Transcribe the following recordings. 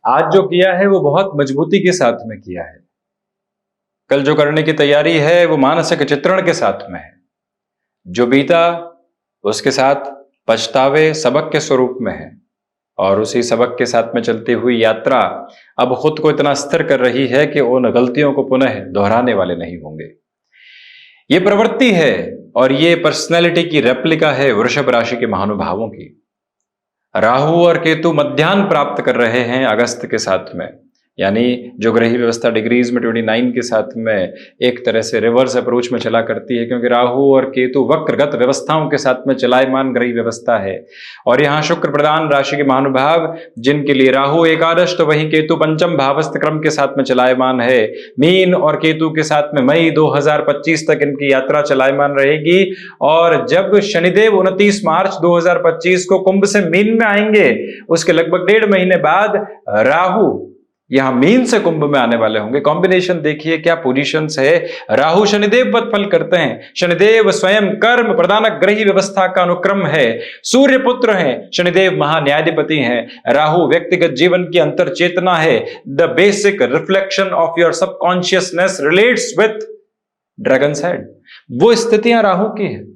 आज जो किया है वो बहुत मजबूती के साथ में किया है, कल जो करने की तैयारी है वो मानसिक चित्रण के साथ में है। जो बीता उसके साथ पछतावे सबक के स्वरूप में है, और उसी सबक के साथ में चलती हुई यात्रा अब खुद को इतना स्थिर कर रही है कि उन गलतियों को पुनः दोहराने वाले नहीं होंगे। ये प्रवृत्ति है और ये पर्सनैलिटी की रेप्लिका है वृषभ राशि के महानुभावों की। राहु और केतु मध्याह्न प्राप्त कर रहे हैं अगस्त के साथ में, यानी जो ग्रही व्यवस्था डिग्रीज में 29 के साथ में एक तरह से रिवर्स अप्रोच में चला करती है, क्योंकि राहु और केतु वक्रगत व्यवस्थाओं के साथ में चलायमान ग्रही व्यवस्था है। और यहाँ शुक्र प्रधान राशि के महानुभाव जिनके लिए राहु एकादश तो वहीं केतु पंचम भावस्थ क्रम के साथ में चलायमान है। मीन और केतु के साथ में मई 2025 तक इनकी यात्रा चलायमान रहेगी, और जब शनिदेव 29 मार्च 2025 को कुंभ से मीन में आएंगे, उसके लगभग 1.5 महीने बाद राहु यहां मीन से कुंभ में आने वाले होंगे। कॉम्बिनेशन देखिए क्या पोजीशंस है। राहु शनिदेव पद फल करते हैं, शनिदेव स्वयं कर्म प्रदानक ग्रही व्यवस्था का अनुक्रम है, सूर्य पुत्र हैं, शनिदेव महान्यायाधिपति हैं, राहु व्यक्तिगत जीवन की अंतर चेतना है। The basic reflection of your subconsciousness relates with dragons head. वो स्थितियां राहु की है।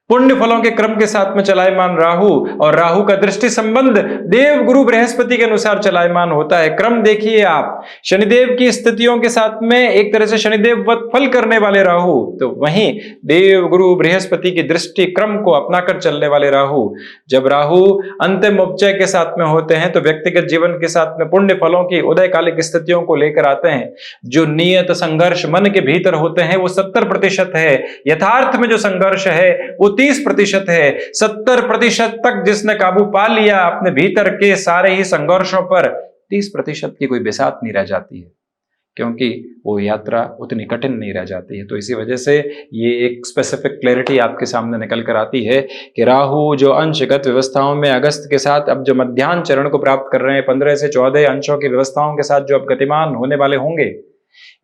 पुण्य फलों के क्रम के साथ में चलायमान राहु, और राहु का दृष्टि संबंध देव गुरु बृहस्पति के अनुसार चलायमान होता है। क्रम देखिए आप, शनिदेव की स्थितियों के साथ में एक तरह से शनिदेव वत फल करने वाले राहु, तो वहीं देव गुरु बृहस्पति की दृष्टि क्रम को अपनाकर चलने वाले राहु। जब राहु अंतिम उपचय के साथ में होते हैं तो व्यक्तिगत जीवन के साथ में पुण्य फलों की उदयकालिक स्थितियों को लेकर आते हैं। जो नियत संघर्ष मन के भीतर होते हैं वो 70% है, यथार्थ में जो संघर्ष है वो 30% है। 70% तक जिसने काबू पा लिया अपने भीतर के सारे ही संघर्षों पर, 30% की कोई बिसात नहीं रह जाती है, क्योंकि वो यात्रा उतनी कठिन नहीं रह जाती है। तो इसी वजह से ये एक स्पेसिफिक क्लैरिटी आपके सामने निकल कर आती है कि राहु जो अंशगत व्यवस्थाओं में अगस्त के साथ अब जो मध्याह्न चरण को प्राप्त कर रहे हैं, 15 से 14 अंशों की व्यवस्थाओं के साथ जो अब गतिमान होने वाले होंगे,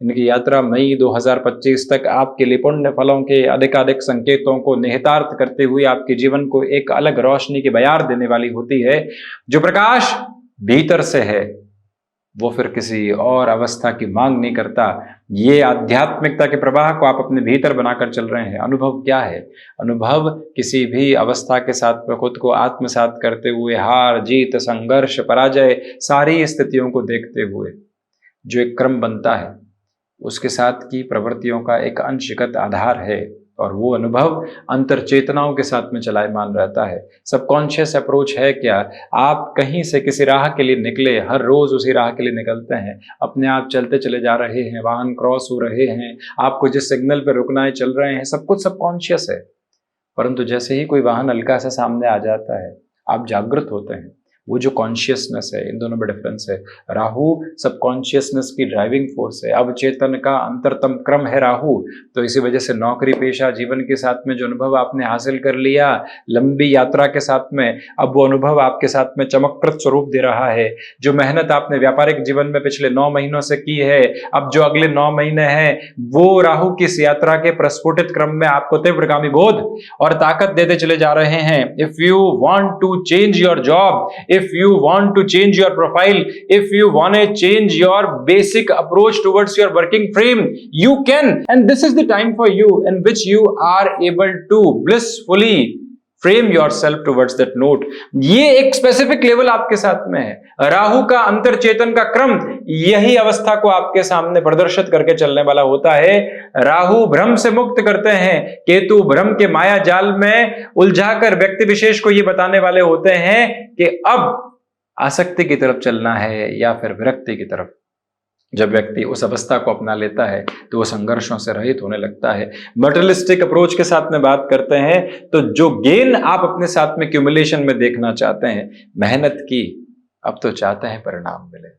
इनकी यात्रा मई 2025 तक आपके लिए पुण्य फलों के अधिकाधिक संकेतों को निहितार्थ करते हुए आपके जीवन को एक अलग रोशनी की बयार देने वाली होती है। जो प्रकाश भीतर से है वो फिर किसी और अवस्था की मांग नहीं करता। ये आध्यात्मिकता के प्रवाह को आप अपने भीतर बनाकर चल रहे हैं। अनुभव क्या है? अनुभव किसी भी अवस्था के साथ में खुद को आत्मसात करते हुए, हार जीत संघर्ष पराजय सारी स्थितियों को देखते हुए जो एक क्रम बनता है, उसके साथ की प्रवृत्तियों का एक अंशगत आधार है, और वो अनुभव अंतर चेतनाओं के साथ में चलायमान रहता है। सबकॉन्शियस अप्रोच है क्या? आप कहीं से किसी राह के लिए निकले, हर रोज उसी राह के लिए निकलते हैं, अपने आप चलते चले जा रहे हैं, वाहन क्रॉस हो रहे हैं, आपको जिस सिग्नल पर रुकना है चल रहे हैं, सब कुछ सबकॉन्शियस है। परंतु जैसे ही कोई वाहन हल्का सा सामने आ जाता है, आप जागृत होते हैं। वो जो कॉन्शियसनेस है, इन दोनों में डिफरेंस है। राहु सबकॉन्शियसनेस की ड्राइविंग फोर्स है, अवचेतन का अंतरतम क्रम है राहु। तो इसी वजह से नौकरी पेशा जीवन के साथ में जो अनुभव आपने हासिल कर लिया लंबी यात्रा के साथ में, अब वो अनुभव आपके साथ में चमकप्रद स्वरूप दे रहा है। जो मेहनत आपने व्यापारिक जीवन में पिछले 9 महीनों से की है, अब जो अगले 9 महीने हैं वो राहु की इस यात्रा के प्रस्फुटित क्रम में आपको तीव्रगामी बोध और ताकत देते चले जा रहे हैं। If you want to change your job, if you want to change your profile, if you want to change your basic approach towards your working frame, you can, and this is the time for you in which you are able to blissfully frame yourself towards that note। ये एक specific level आपके साथ में है। राहु का अंतर चेतन का क्रम यही अवस्था को आपके सामने प्रदर्शित करके चलने वाला होता है। राहु भ्रम से मुक्त करते हैं, केतु भ्रम के माया जाल में उलझाकर व्यक्ति विशेष को ये बताने वाले होते हैं कि अब आसक्ति की तरफ चलना है या फिर विरक्ति की तरफ। जब व्यक्ति उस अवस्था को अपना लेता है तो वो संघर्षों से रहित होने लगता है। मटेरियलिस्टिक अप्रोच के साथ में बात करते हैं तो जो गेन आप अपने साथ में क्यूमुलेशन में देखना चाहते हैं, मेहनत की, अब तो चाहते हैं परिणाम मिले।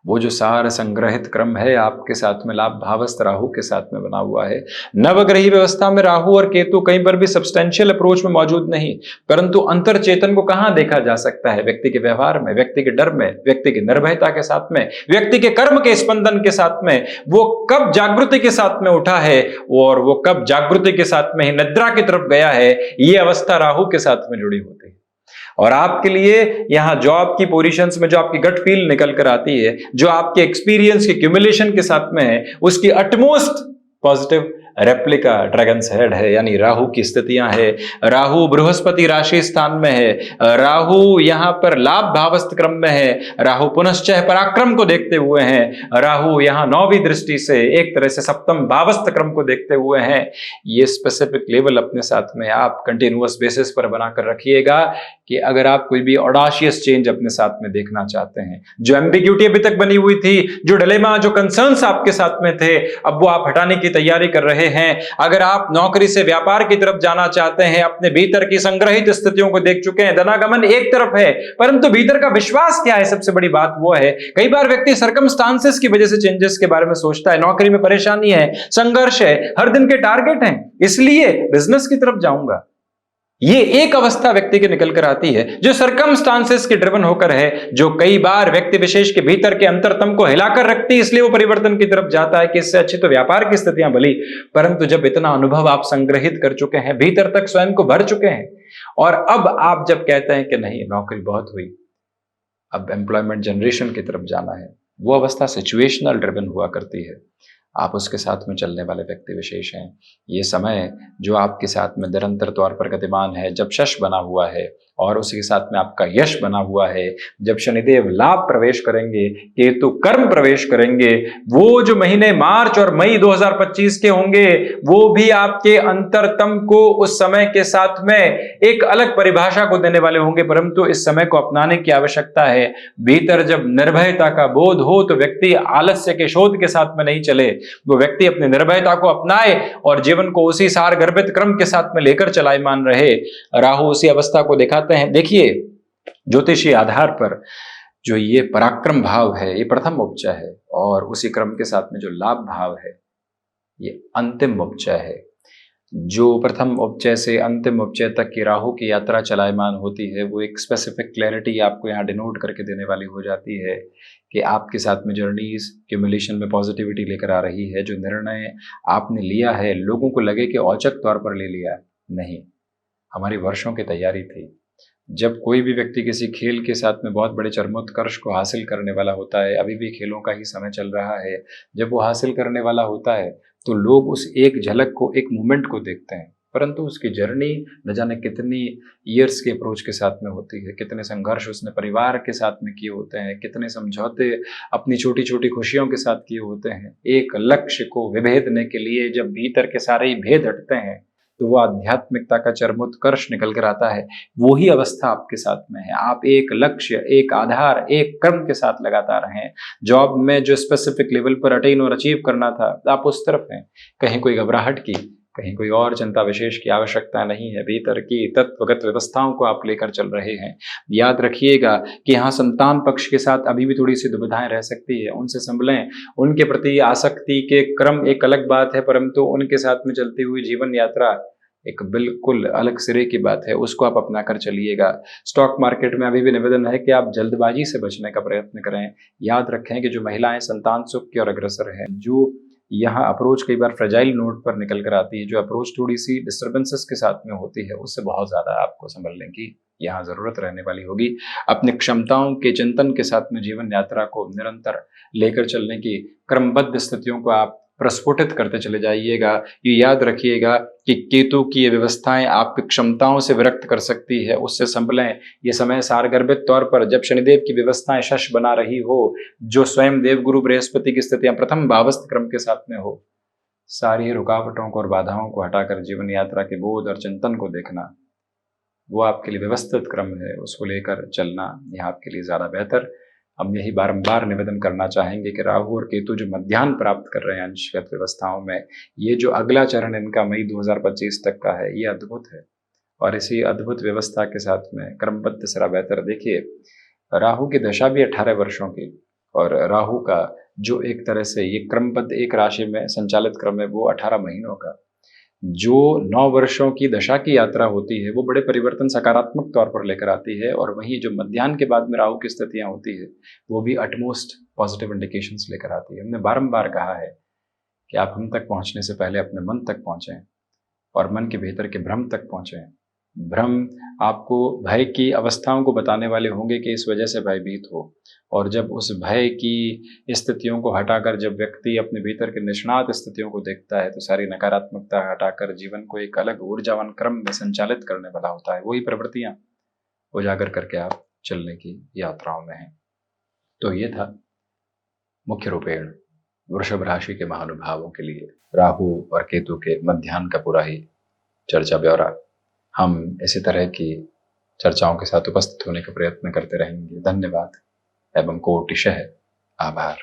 वो जो सार संग्रहित क्रम है आपके साथ में लाभ भावस्थ राहु के साथ में बना हुआ है। नवग्रही व्यवस्था में राहु और केतु कहीं पर भी सब्सटेंशियल अप्रोच में मौजूद नहीं, परंतु अंतर चेतन को कहां देखा जा सकता है? व्यक्ति के व्यवहार में, व्यक्ति के डर में, व्यक्ति की निर्भयता के साथ में, व्यक्ति के कर्म के स्पंदन के साथ में। वो कब जागृति के साथ में उठा है और वो कब जागृति के साथ में ही निद्रा की तरफ गया है, ये अवस्था राहु के साथ में जुड़ी होती है। और आपके लिए यहां जॉब की पोजीशंस में जो आपकी गट फील निकल कर आती है, जो आपके एक्सपीरियंस के क्यूमुलेशन के साथ में है, उसकी utmost positive replica dragons head है, यानी राहु की स्थितियां है। राहु बृहस्पति राशि स्थान में है, राहु यहां पर लाभ भावस्थ क्रम में है, राहु पुनश्चय पराक्रम को देखते हुए हैं, राहु यहां 9वीं दृष्टि से एक तरह से सप्तम भावस्थ क्रम को देखते हुए हैं। ये स्पेसिफिक लेवल अपने साथ में आप कंटिन्यूअस बेसिस पर बनाकर रखिएगा कि अगर आप कोई भी ऑडाशियस चेंज अपने साथ में देखना चाहते हैं, जो एम्बिग्यूटी अभी तक बनी हुई थी, जो डिलेमा, जो कंसर्न्स आपके साथ में थे, अब वो आप हटाने की तैयारी कर रहे हैं। अगर आप नौकरी से व्यापार की तरफ जाना चाहते हैं, अपने भीतर की संग्रहित स्थितियों को देख चुके हैं, धनागमन एक तरफ है, परंतु भीतर का विश्वास क्या है, सबसे बड़ी बात वो है। कई बार व्यक्ति सर्कमस्टांसेस की वजह से चेंजेस के बारे में सोचता है, नौकरी में परेशानी है, संघर्ष है, हर दिन के टारगेट हैं, इसलिए बिजनेस की तरफ जाऊंगा। ये एक अवस्था व्यक्ति के निकल कर आती है जो सर्कमस्टांसेस के ड्रिवन होकर है, जो कई बार व्यक्ति विशेष के भीतर के अंतरतम को हिलाकर रखती है, इसलिए वो परिवर्तन की तरफ जाता है कि इससे अच्छी तो व्यापार की स्थितियां भली। परंतु जब इतना अनुभव आप संग्रहित कर चुके हैं, भीतर तक स्वयं को भर चुके हैं, और अब आप जब कहते हैं कि नहीं नौकरी बहुत हुई, अब एम्प्लॉयमेंट जनरेशन की तरफ जाना है, वो अवस्था सिचुएशनल ड्रिवन हुआ करती है। आप उसके साथ में चलने वाले व्यक्ति विशेष हैं। ये समय जो आपके साथ में निरंतर तौर पर गतिमान है, जब शश बना हुआ है और उसी के साथ में आपका यश बना हुआ है, जब शनिदेव लाभ प्रवेश करेंगे, केतु कर्म प्रवेश करेंगे, वो जो महीने मार्च और मई 2025 के होंगे, वो भी आपके अंतरतम को उस समय के साथ में एक अलग परिभाषा को देने वाले होंगे। परंतु इस समय को अपनाने की आवश्यकता है। भीतर जब निर्भयता का बोध हो तो व्यक्ति आलस्य के शोध के साथ में नहीं चले, वो व्यक्ति अपनी निर्भयता को अपनाए और जीवन को उसी सार गर्भित क्रम के साथ में लेकर चलायमान रहे। राहु उसी अवस्था को दिखाते हैं। देखिए, ज्योतिषीय आधार पर जो ये पराक्रम भाव है, ये प्रथम उपचय है, और उसी क्रम के साथ में जो लाभ भाव है, ये अंतिम उपचय है। जो प्रथम उपचय से अंतिम उपचय तक की राहु की यात्रा चलायमान होती है, वो एक स्पेसिफिक क्लैरिटी आपको यहाँ डिनोट करके देने वाली हो जाती है कि आपके साथ में जर्नीज क्यूमुलेशन में पॉजिटिविटी लेकर आ रही है। जो निर्णय आपने लिया है, लोगों को लगे कि औचक तौर पर ले लिया, नहीं, हमारी वर्षों की तैयारी थी। जब कोई भी व्यक्ति किसी खेल के साथ में बहुत बड़े चरमोत्कर्ष को हासिल करने वाला होता है, अभी भी खेलों का ही समय चल रहा है, जब वो हासिल करने वाला होता है तो लोग उस एक झलक को, एक मोमेंट को देखते हैं, परंतु उसकी जर्नी न जाने कितनी ईयर्स के अप्रोच के साथ में होती है, कितने संघर्ष उसने परिवार के साथ में किए होते हैं, कितने समझौते अपनी छोटी छोटी खुशियों के साथ किए होते हैं। एक लक्ष्य को विभेदने के लिए जब भीतर के सारे ही भेद हटते हैं तो वो आध्यात्मिकता का चरमोत्कर्ष निकल कर आता है। वही अवस्था आपके साथ में है। आप एक लक्ष्य, एक आधार, एक क्रम के साथ लगातार हैं। जॉब में जो स्पेसिफिक लेवल पर अटेन और अचीव करना था, आप उस तरफ हैं। कहीं कोई घबराहट की, कहीं कोई और चिंता विशेष की आवश्यकता नहीं है। भीतर की तत्वगत व्यवस्थाओं को आप लेकर चल रहे हैं। याद रखिएगा कि यहाँ संतान पक्ष के साथ अभी भी थोड़ी सी दुविधाएं रह सकती है, उनसे संभलें। उनके प्रति आसक्ति के क्रम एक अलग बात है, परंतु उनके साथ में चलती हुई जीवन यात्रा एक बिल्कुल अलग सिरे की बात है, उसको आप अपना कर चलिएगा। स्टॉक मार्केट में अभी भी निवेदन है कि आप जल्दबाजी से बचने का प्रयत्न करें। याद रखें कि जो महिलाएं संतान सुख की ओर अग्रसर हैं, जो यहाँ अप्रोच कई बार फ्रेजाइल नोट पर निकल कर आती है, जो अप्रोच थोड़ी सी डिस्टर्बेंसेस के साथ में होती है, उससे बहुत ज्यादा आपको संभलने की यहाँ जरूरत रहने वाली होगी। अपनी क्षमताओं के चिंतन के साथ में जीवन यात्रा को निरंतर लेकर चलने की क्रमबद्ध स्थितियों को आप प्रस्फुटित करते चले जाइएगा। ये याद रखिएगा कि केतु की ये व्यवस्थाएं आपकी क्षमताओं से विरक्त कर सकती है, उससे संभलें। ये समय सारगर्भित तौर पर जब शनिदेव की व्यवस्थाएं शश बना रही हो, जो स्वयं देवगुरु बृहस्पति की स्थितियां प्रथम भावस्थ क्रम के साथ में हो, सारी रुकावटों को और बाधाओं को हटाकर जीवन यात्रा के बोध और चिंतन को देखना, वो आपके लिए व्यवस्थित क्रम है, उसको लेकर चलना यह आपके लिए ज्यादा बेहतर। हम यही बारंबार निवेदन करना चाहेंगे कि राहु और केतु जो मध्याह्न प्राप्त कर रहे हैं अंशगत व्यवस्थाओं में, ये जो अगला चरण इनका मई 2025 तक का है, ये अद्भुत है। और इसी अद्भुत व्यवस्था के साथ में क्रमबद्ध सरा बेहतर। देखिए, राहु की दशा भी 18 वर्षों की, और राहु का जो एक तरह से ये क्रमबद्ध एक राशि में संचालित क्रम है, वो 18 महीनों का। जो 9 वर्षों की दशा की यात्रा होती है, वो बड़े परिवर्तन सकारात्मक तौर पर लेकर आती है। और वहीं जो मध्याह्न के बाद में राहु की स्थितियां होती है, वो भी अटमोस्ट पॉजिटिव इंडिकेशंस लेकर आती है। हमने बारंबार कहा है कि आप हम तक पहुंचने से पहले अपने मन तक पहुंचें और मन के भीतर के भ्रम तक पहुंचें। भ्रम आपको भय की अवस्थाओं को बताने वाले होंगे कि इस वजह से भयभीत हो। और जब उस भय की स्थितियों को हटाकर जब व्यक्ति अपने भीतर के निष्णात स्थितियों को देखता है तो सारी नकारात्मकता हटाकर जीवन को एक अलग ऊर्जावान क्रम में संचालित करने वाला होता है। वही प्रवृत्तियां उजागर करके आप चलने की यात्राओं में हैं। तो ये था मुख्य रूपेण वृषभ राशि के महानुभावों के लिए राहु और केतु के मध्याह्न का पूरा ही चर्चा ब्यौरा। हम इसी तरह की चर्चाओं के साथ उपस्थित होने का प्रयत्न करते रहेंगे। धन्यवाद एवं कोटिशः आभार।